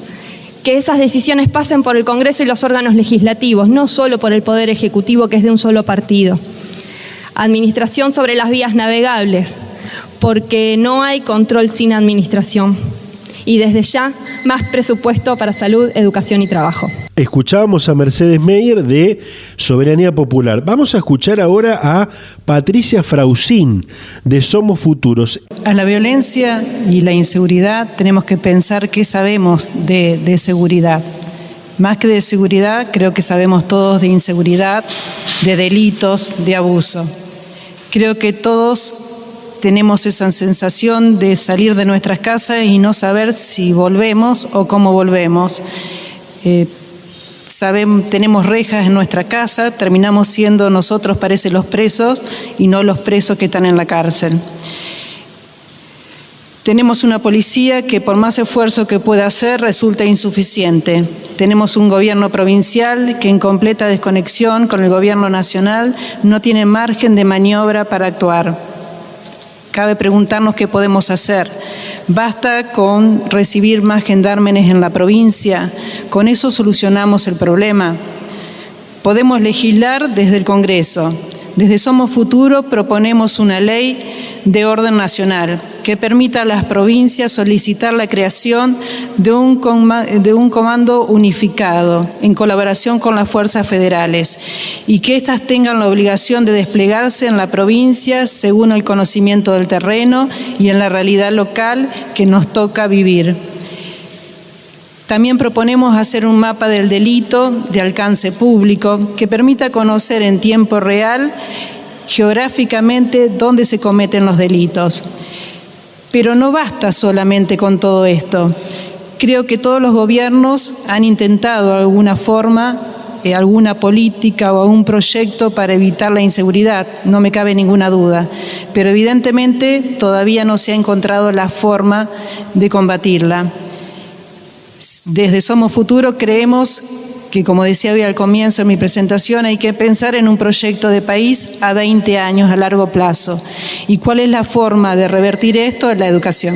que esas decisiones pasen por el Congreso y los órganos legislativos, no solo por el Poder Ejecutivo, que es de un solo partido. Administración sobre las vías navegables, porque no hay control sin administración. Y desde ya, más presupuesto para salud, educación y trabajo. Escuchábamos a Mercedes Meyer de Soberanía Popular. Vamos a escuchar ahora a Patricia Frausín de Somos Futuros. A la violencia y la inseguridad tenemos que pensar qué sabemos de seguridad. Más que de seguridad, creo que sabemos todos de inseguridad, de delitos, de abuso. Creo que todos tenemos esa sensación de salir de nuestras casas y no saber si volvemos o cómo volvemos. Tenemos rejas en nuestra casa, terminamos siendo nosotros, parece, los presos y no los presos que están en la cárcel. Tenemos una policía que por más esfuerzo que pueda hacer resulta insuficiente. Tenemos un gobierno provincial que en completa desconexión con el gobierno nacional no tiene margen de maniobra para actuar. Cabe preguntarnos qué podemos hacer. ¿Basta con recibir más gendarmes en la provincia? ¿Con eso solucionamos el problema? Podemos legislar desde el Congreso. Desde Somos Futuro proponemos una ley de orden nacional que permita a las provincias solicitar la creación de un comando unificado en colaboración con las fuerzas federales y que éstas tengan la obligación de desplegarse en la provincia según el conocimiento del terreno y en la realidad local que nos toca vivir. También proponemos hacer un mapa del delito de alcance público que permita conocer en tiempo real geográficamente dónde se cometen los delitos. Pero no basta solamente con todo esto. Creo que todos los gobiernos han intentado de alguna forma alguna política o algún proyecto para evitar la inseguridad, no me cabe ninguna duda, pero evidentemente todavía no se ha encontrado la forma de combatirla. Desde Somos Futuro creemos que, como decía hoy al comienzo de mi presentación, hay que pensar en un proyecto de país a 20 años, a largo plazo. ¿Y cuál es la forma de revertir esto? La educación.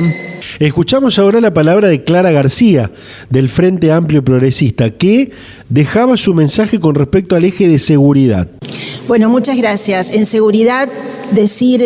Escuchamos ahora la palabra de Clara García, del Frente Amplio Progresista, que dejaba su mensaje con respecto al eje de seguridad. Bueno, muchas gracias. En seguridad,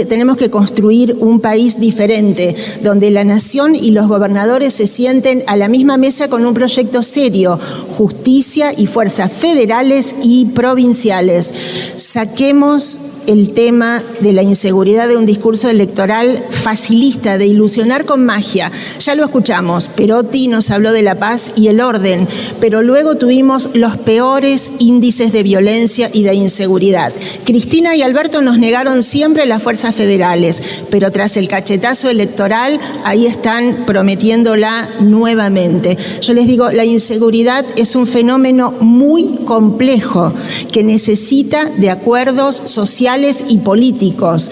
tenemos que construir un país diferente, donde la nación y los gobernadores se sienten a la misma mesa con un proyecto serio, justicia y fuerzas federales y provinciales. Saquemos el tema de la inseguridad de un discurso electoral facilista, de ilusionar con magia. Ya lo escuchamos, Perotti nos habló de la paz y el orden, pero luego tuvimos los peores índices de violencia y de inseguridad. Cristina y Alberto nos negaron siempre las fuerzas federales, pero tras el cachetazo electoral, ahí están prometiéndola nuevamente. Yo les digo, la inseguridad es un fenómeno muy complejo que necesita de acuerdos sociales y políticos.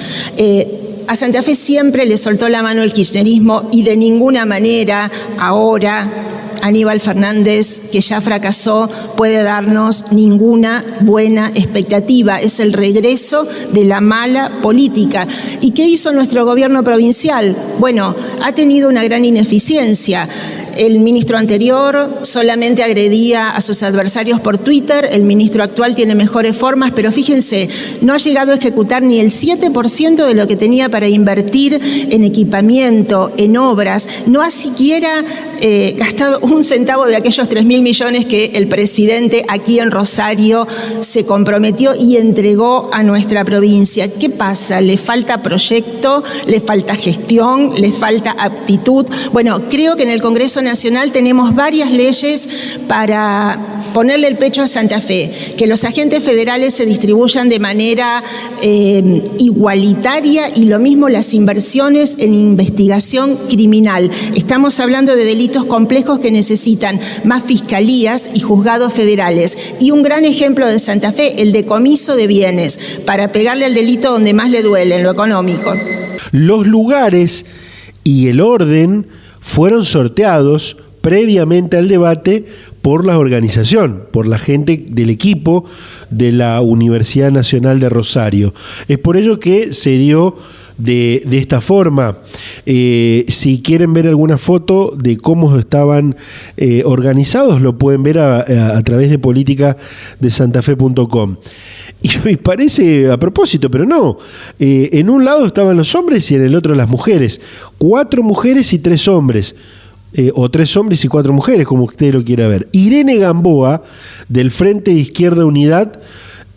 A Santa Fe siempre le soltó la mano el kirchnerismo y de ninguna manera ahora Aníbal Fernández, que ya fracasó, puede darnos ninguna buena expectativa. Es el regreso de la mala política. ¿Y qué hizo nuestro gobierno provincial? Bueno, ha tenido una gran ineficiencia. El ministro anterior solamente agredía a sus adversarios por Twitter, el ministro actual tiene mejores formas, pero fíjense, no ha llegado a ejecutar ni el 7% de lo que tenía para invertir en equipamiento, en obras, no ha siquiera gastado un centavo de aquellos 3.000 millones que el presidente aquí en Rosario se comprometió y entregó a nuestra provincia. ¿Qué pasa? ¿Le falta proyecto? ¿Le falta gestión? ¿Les falta aptitud? Bueno, creo que en el Congreso Nacional tenemos varias leyes para ponerle el pecho a Santa Fe, que los agentes federales se distribuyan de manera igualitaria y lo mismo las inversiones en investigación criminal. Estamos hablando de delitos complejos que necesitan más fiscalías y juzgados federales. Y un gran ejemplo de Santa Fe, el decomiso de bienes, para pegarle al delito donde más le duele, en lo económico. Los lugares y el orden fueron sorteados previamente al debate por la organización, por la gente del equipo de la Universidad Nacional de Rosario. Es por ello que se dio de esta forma. Si quieren ver alguna foto de cómo estaban organizados, lo pueden ver a través de politicadesantafe.com. Y me parece a propósito, pero no. En un lado estaban los hombres y en el otro las mujeres. 4 mujeres y 3 hombres. O 3 hombres y 4 mujeres, como usted lo quiera ver. Irene Gamboa, del Frente de Izquierda Unidad,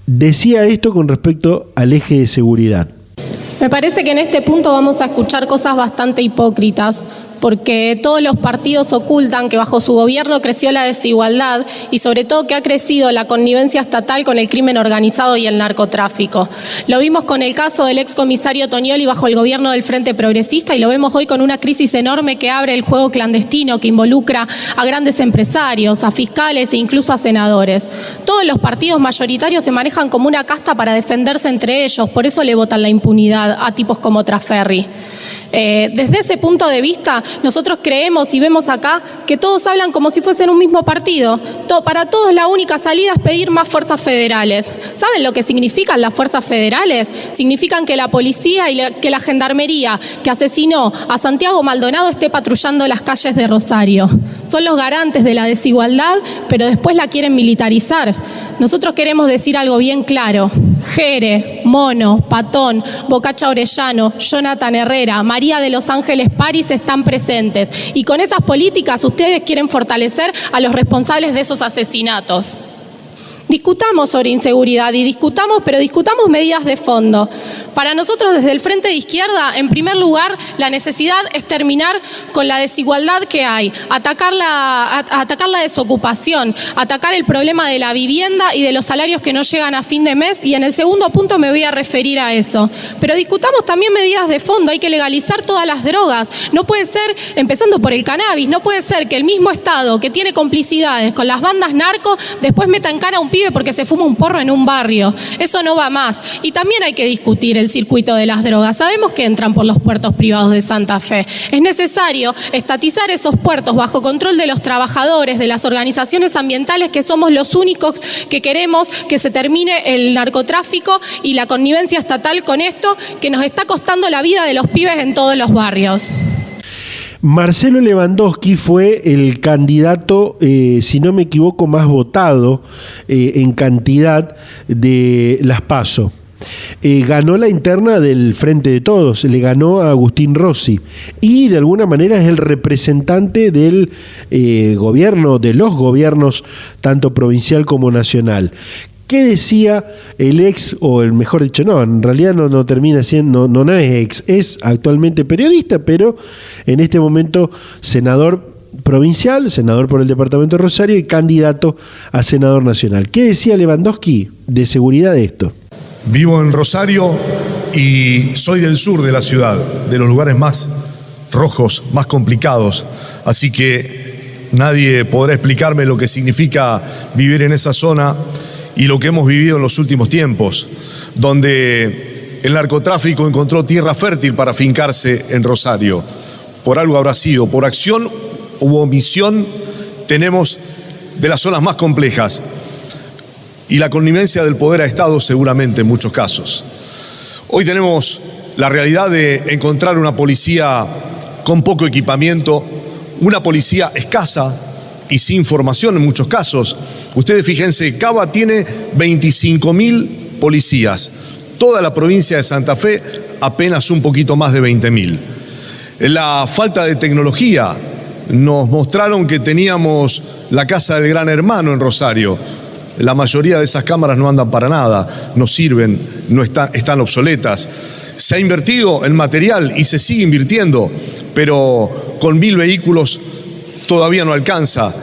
decía esto con respecto al eje de seguridad. Me parece que en este punto vamos a escuchar cosas bastante hipócritas, porque todos los partidos ocultan que bajo su gobierno creció la desigualdad y sobre todo que ha crecido la connivencia estatal con el crimen organizado y el narcotráfico. Lo vimos con el caso del excomisario Tonioli bajo el gobierno del Frente Progresista y lo vemos hoy con una crisis enorme que abre el juego clandestino que involucra a grandes empresarios, a fiscales e incluso a senadores. Todos los partidos mayoritarios se manejan como una casta para defenderse entre ellos, por eso le votan la impunidad a tipos como Trasferri. Desde ese punto de vista, nosotros creemos y vemos acá que todos hablan como si fuesen un mismo partido. Para todos la única salida es pedir más fuerzas federales. ¿Saben lo que significan las fuerzas federales? Significan que la policía y que la gendarmería que asesinó a Santiago Maldonado esté patrullando las calles de Rosario. Son los garantes de la desigualdad, pero después la quieren militarizar. Nosotros queremos decir algo bien claro. Jere, Mono, Patón, Bocacha Orellano, Jonathan Herrera, María de Los Ángeles París están presentes. Y con esas políticas ustedes quieren fortalecer a los responsables de esos asesinatos. Discutamos sobre inseguridad y pero discutamos medidas de fondo. Para nosotros desde el Frente de Izquierda, en primer lugar, la necesidad es terminar con la desigualdad que hay, atacar la desocupación, atacar el problema de la vivienda y de los salarios que no llegan a fin de mes, y en el segundo punto me voy a referir a eso. Pero discutamos también medidas de fondo, hay que legalizar todas las drogas. No puede ser, empezando por el cannabis, no puede ser que el mismo Estado que tiene complicidades con las bandas narco después meta en cara a un pibe porque se fuma un porro en un barrio. Eso no va más. Y también hay que discutir el circuito de las drogas. Sabemos que entran por los puertos privados de Santa Fe. Es necesario estatizar esos puertos bajo control de los trabajadores, de las organizaciones ambientales, que somos los únicos que queremos que se termine el narcotráfico y la connivencia estatal con esto, que nos está costando la vida de los pibes en todos los barrios. Marcelo Lewandowski fue el candidato, si no me equivoco, más votado en cantidad de las PASO. Ganó la interna del Frente de Todos, le ganó a Agustín Rossi y de alguna manera es el representante del gobierno, de los gobiernos tanto provincial como nacional. ¿Qué decía el ex, o el mejor dicho, no, en realidad no termina siendo, no es ex, es actualmente periodista, pero en este momento senador provincial, senador por el departamento de Rosario y candidato a senador nacional? ¿Qué decía Lewandowski de seguridad de esto? Vivo en Rosario y soy del sur de la ciudad, de los lugares más rojos, más complicados, así que nadie podrá explicarme lo que significa vivir en esa zona y lo que hemos vivido en los últimos tiempos, donde el narcotráfico encontró tierra fértil para fincarse en Rosario. Por algo habrá sido, por acción u omisión, tenemos de las zonas más complejas y la connivencia del poder ha estado seguramente en muchos casos. Hoy tenemos la realidad de encontrar una policía con poco equipamiento, una policía escasa y sin formación en muchos casos. Ustedes fíjense, Cava tiene 25.000 policías, toda la provincia de Santa Fe apenas un poquito más de 20.000. La falta de tecnología, nos mostraron que teníamos la casa del Gran Hermano en Rosario. La mayoría de esas cámaras no andan para nada, no sirven, están obsoletas. Se ha invertido en material y se sigue invirtiendo, pero con 1.000 vehículos todavía no alcanza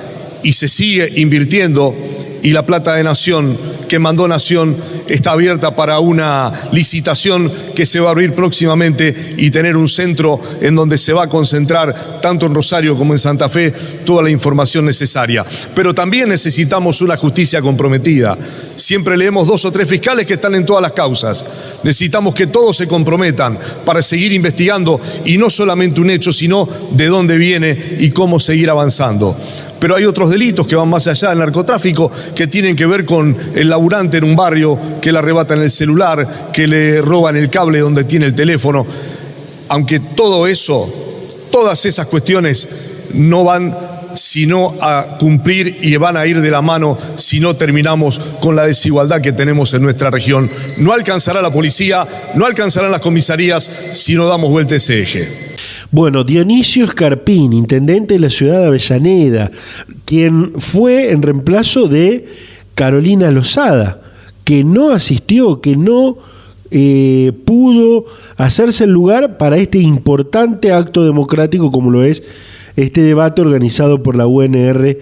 y se sigue invirtiendo, y la plata de Nación que mandó Nación está abierta para una licitación que se va a abrir próximamente y tener un centro en donde se va a concentrar tanto en Rosario como en Santa Fe toda la información necesaria. Pero también necesitamos una justicia comprometida. Siempre leemos 2 o 3 fiscales que están en todas las causas. Necesitamos que todos se comprometan para seguir investigando, y no solamente un hecho, sino de dónde viene y cómo seguir avanzando. Pero hay otros delitos que van más allá del narcotráfico, que tienen que ver con el laburante en un barrio que le arrebatan el celular, que le roban el cable donde tiene el teléfono. Aunque todo eso, todas esas cuestiones no van sino a cumplir y van a ir de la mano si no terminamos con la desigualdad que tenemos en nuestra región. No alcanzará la policía, no alcanzarán las comisarías si no damos vuelta a ese eje. Bueno, Dionisio Escarpín, intendente de la ciudad de Avellaneda, quien fue en reemplazo de Carolina Lozada, que no asistió, que no pudo hacerse el lugar para este importante acto democrático como lo es este debate organizado por la UNR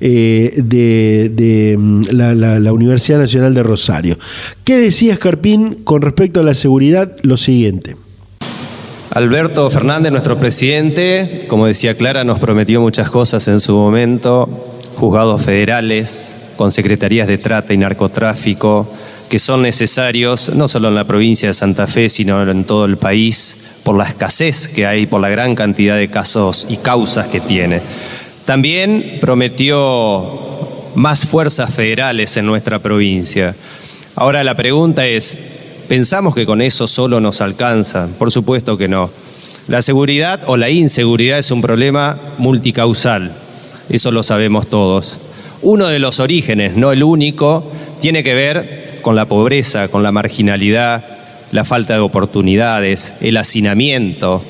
de la Universidad Nacional de Rosario. ¿Qué decía Escarpín con respecto a la seguridad? Lo siguiente. Alberto Fernández, nuestro presidente, como decía Clara, nos prometió muchas cosas en su momento: juzgados federales, con secretarías de trata y narcotráfico, que son necesarios no solo en la provincia de Santa Fe, sino en todo el país, por la escasez que hay, por la gran cantidad de casos y causas que tiene. También prometió más fuerzas federales en nuestra provincia. Ahora la pregunta es: ¿pensamos que con eso solo nos alcanza? Por supuesto que no. La seguridad o la inseguridad es un problema multicausal, eso lo sabemos todos. Uno de los orígenes, no el único, tiene que ver con la pobreza, con la marginalidad, la falta de oportunidades, el hacinamiento,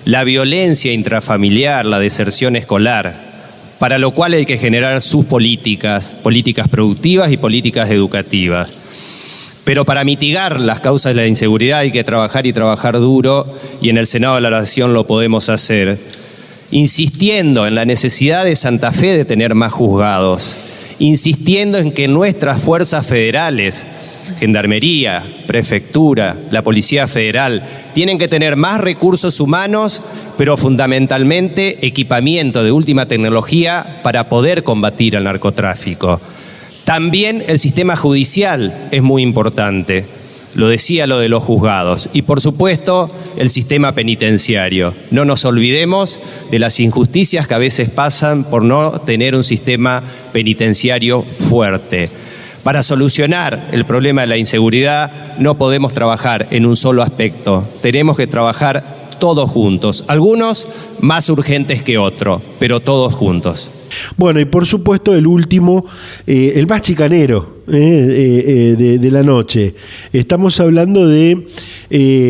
la violencia intrafamiliar, la deserción escolar. para lo cual hay que generar sus políticas productivas y políticas educativas. Pero para mitigar las causas de la inseguridad hay que trabajar y trabajar duro, y en el Senado de la Nación lo podemos hacer, insistiendo en la necesidad de Santa Fe de tener más juzgados, insistiendo en que nuestras fuerzas federales, Gendarmería, Prefectura, la Policía Federal, tienen que tener más recursos humanos, pero fundamentalmente equipamiento de última tecnología para poder combatir al narcotráfico. También el sistema judicial es muy importante, lo decía lo de los juzgados, y por supuesto el sistema penitenciario. No nos olvidemos de las injusticias que a veces pasan por no tener un sistema penitenciario fuerte. Para solucionar el problema de la inseguridad no podemos trabajar en un solo aspecto, tenemos que trabajar todos juntos, algunos más urgentes que otros, pero todos juntos. Bueno, y por supuesto el último, el más chicanero de la noche. Estamos hablando de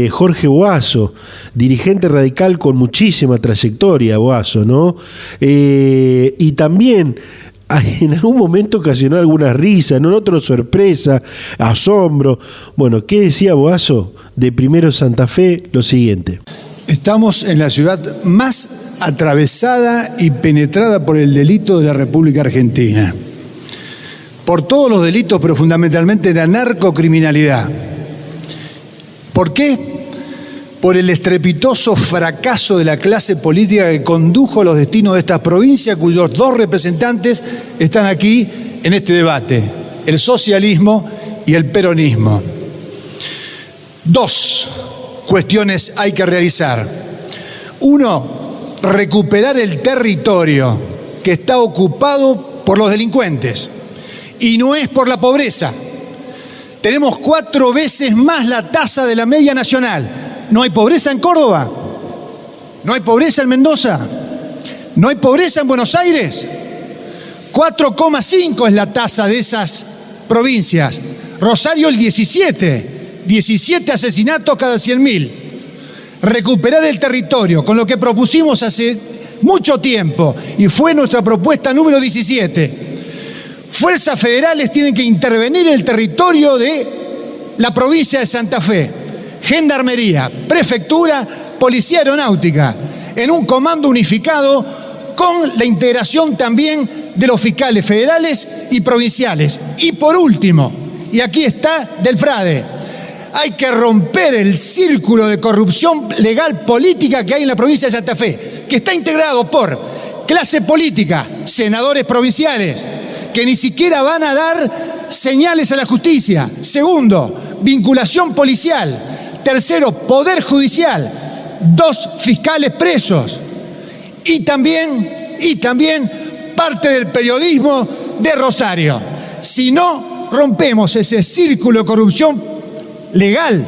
Jorge Boazo, dirigente radical con muchísima trayectoria, Boazo, ¿no? Y también en algún momento ocasionó alguna risa, en otro sorpresa, asombro. Bueno, ¿qué decía Boazo de Primero Santa Fe? Lo siguiente. Estamos en la ciudad más atravesada y penetrada por el delito de la República Argentina. Por todos los delitos, pero fundamentalmente la narcocriminalidad. ¿Por qué? Por el estrepitoso fracaso de la clase política que condujo los destinos de estas provincias, cuyos dos representantes están aquí en este debate, el socialismo y el peronismo. Dos cuestiones hay que realizar. Uno, recuperar el territorio que está ocupado por los delincuentes, y no es por la pobreza. Tenemos 4 veces más la tasa de la media nacional. ¿No hay pobreza en Córdoba? ¿No hay pobreza en Mendoza? ¿No hay pobreza en Buenos Aires? 4,5 es la tasa de esas provincias. Rosario el 17 asesinatos cada 100.000. Recuperar el territorio, con lo que propusimos hace mucho tiempo, y fue nuestra propuesta número 17. Fuerzas federales tienen que intervenir en el territorio de la provincia de Santa Fe. Gendarmería, Prefectura, Policía Aeronáutica, en un comando unificado con la integración también de los fiscales federales y provinciales. Y por último, y aquí está del Frade, hay que romper el círculo de corrupción legal política que hay en la provincia de Santa Fe, que está integrado por clase política, senadores provinciales, que ni siquiera van a dar señales a la justicia. Segundo, vinculación policial. Tercero, poder judicial. 2 fiscales presos. Y también parte del periodismo de Rosario. Si no rompemos ese círculo de corrupción legal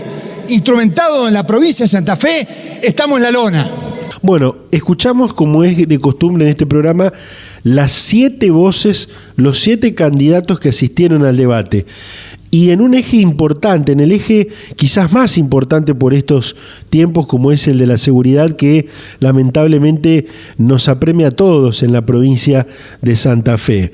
instrumentado en la provincia de Santa Fe, estamos en la lona. Bueno, escuchamos, como es de costumbre en este programa, las 7 voces, los 7 candidatos que asistieron al debate. Y en un eje importante, en el eje quizás más importante por estos tiempos, como es el de la seguridad, que lamentablemente nos apremia a todos en la provincia de Santa Fe.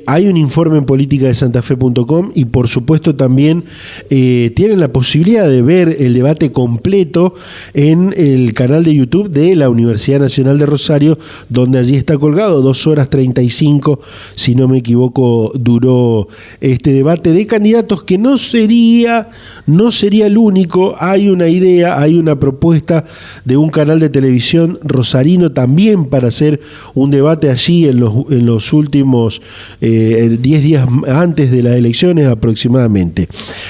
Hay un informe en politicadesantafe.com y por supuesto también tienen la posibilidad de ver el debate completo en el canal de YouTube de la Universidad Nacional de Rosario, donde allí está colgado. 2 horas 35, si no me equivoco, duró este debate de candidatos, que no sería el único. Hay una idea, hay una propuesta de un canal de televisión rosarino también para hacer un debate allí en los últimos 10 días antes de las elecciones aproximadamente.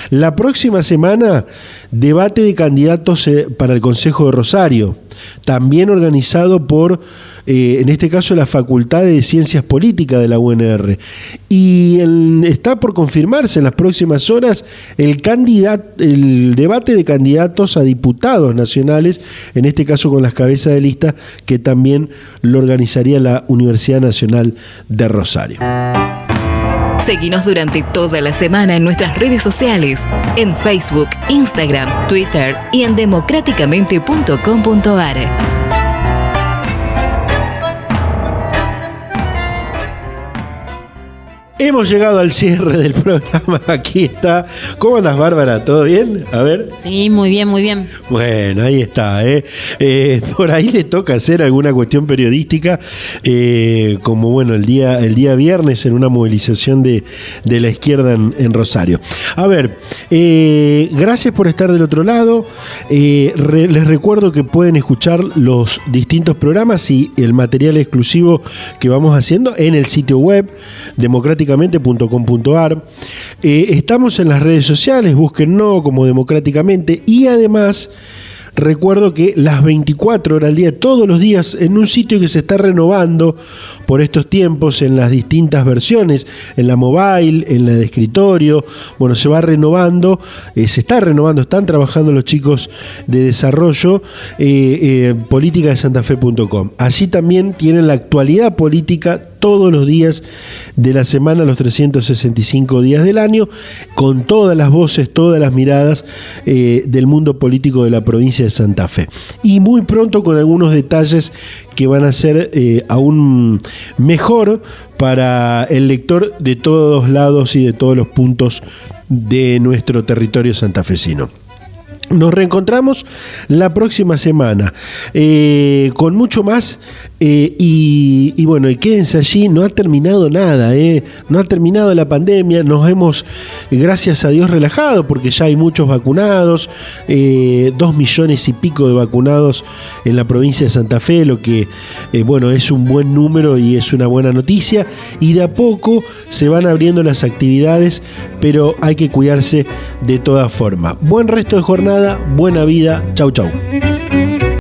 La próxima semana, debate de candidatos para el Consejo de Rosario, también organizado por, en este caso, la Facultad de Ciencias Políticas de la UNR. Y está por confirmarse en las próximas horas el debate de candidatos a diputados nacionales, en este caso con las cabezas de lista, que también lo organizaría la Universidad Nacional de Rosario. Seguinos durante toda la semana en nuestras redes sociales, en Facebook, Instagram, Twitter y en democráticamente.com.ar. Hemos llegado al cierre del programa. Aquí está. ¿Cómo andas, Bárbara? ¿Todo bien? A ver. Sí, muy bien, muy bien. Bueno, ahí está. Por ahí le toca hacer alguna cuestión periodística, como bueno, el día viernes en una movilización de la izquierda en Rosario. A ver, gracias por estar del otro lado. Les recuerdo que pueden escuchar los distintos programas y el material exclusivo que vamos haciendo en el sitio web democráticamente.com.ar. Estamos en las redes sociales, búsquennos como Democráticamente, y además recuerdo que las 24 horas al día, todos los días, en un sitio que se está renovando por estos tiempos en las distintas versiones, en la mobile, en la de escritorio, bueno, se va renovando, se está renovando, están trabajando los chicos de desarrollo, politicadesantafe.com. Allí también tienen la actualidad política todos los días de la semana, los 365 días del año, con todas las voces, todas las miradas del mundo político de la provincia de Santa Fe. Y muy pronto con algunos detalles que van a ser aún mejor para el lector de todos lados y de todos los puntos de nuestro territorio santafesino. Nos reencontramos la próxima semana con mucho más y bueno, y quédense allí, no ha terminado nada, no ha terminado la pandemia, nos hemos, gracias a Dios, relajado porque ya hay muchos vacunados, 2 millones y pico de vacunados en la provincia de Santa Fe, lo que bueno, es un buen número y es una buena noticia, y de a poco se van abriendo las actividades, pero hay que cuidarse de todas formas. Buen resto de jornada, buena vida, chau chau.